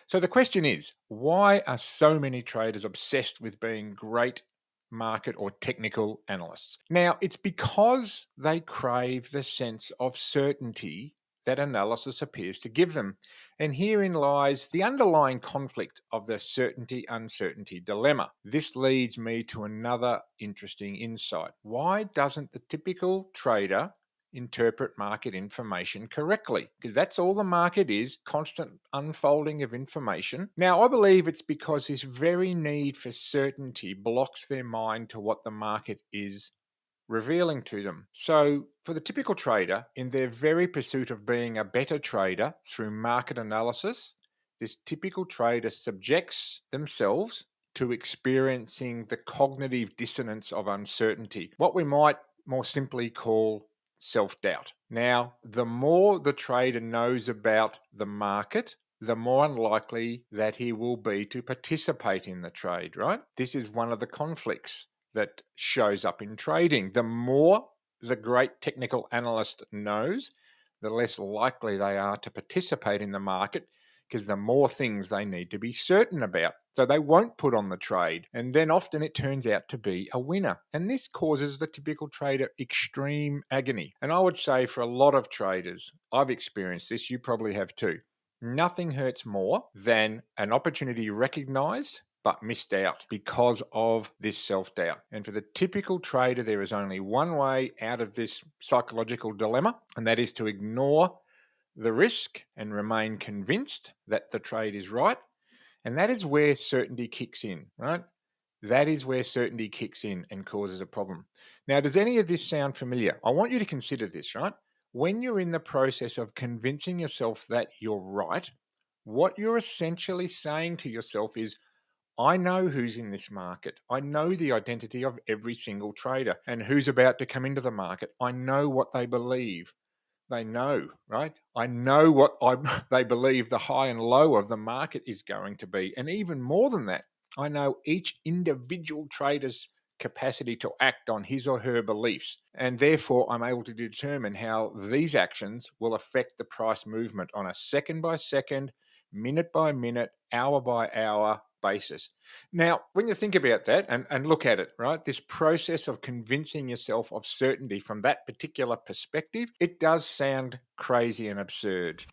So the question is, why are so many traders obsessed with being great market or technical analysts? Now, it's because they crave the sense of certainty that analysis appears to give them. And herein lies the underlying conflict of the certainty uncertainty dilemma. This leads me to another interesting insight. Why doesn't the typical trader interpret market information correctly? Because that's all the market is, constant unfolding of information. Now, I believe it's because this very need for certainty blocks their mind to what the market is revealing to them. So, for the typical trader, in their very pursuit of being a better trader through market analysis, this typical trader subjects themselves to experiencing the cognitive dissonance of uncertainty, what we might more simply call self doubt. Now, the more the trader knows about the market, the more unlikely that he will be to participate in the trade, right? This is one of the conflicts that shows up in trading. The more the great technical analyst knows, the less likely they are to participate in the market because the more things they need to be certain about. So they won't put on the trade. And then often it turns out to be a winner. And this causes the typical trader extreme agony. And I would say for a lot of traders, I've experienced this, you probably have too. Nothing hurts more than an opportunity recognized but missed out because of this self doubt. And for the typical trader, there is only one way out of this psychological dilemma, and that is to ignore the risk and remain convinced that the trade is right. And that is where certainty kicks in, right? That is where certainty kicks in and causes a problem. Now, does any of this sound familiar? I want you to consider this, right? When you're in the process of convincing yourself that you're right, what you're essentially saying to yourself is, I know who's in this market. I know the identity of every single trader and who's about to come into the market. I know what they believe. They know, right? I know they believe the high and low of the market is going to be. And even more than that, I know each individual trader's capacity to act on his or her beliefs. And therefore, I'm able to determine how these actions will affect the price movement on a second by second, minute by minute, hour by hour basis. Now, when you think about that and look at it, right, this process of convincing yourself of certainty from that particular perspective, it does sound crazy and absurd.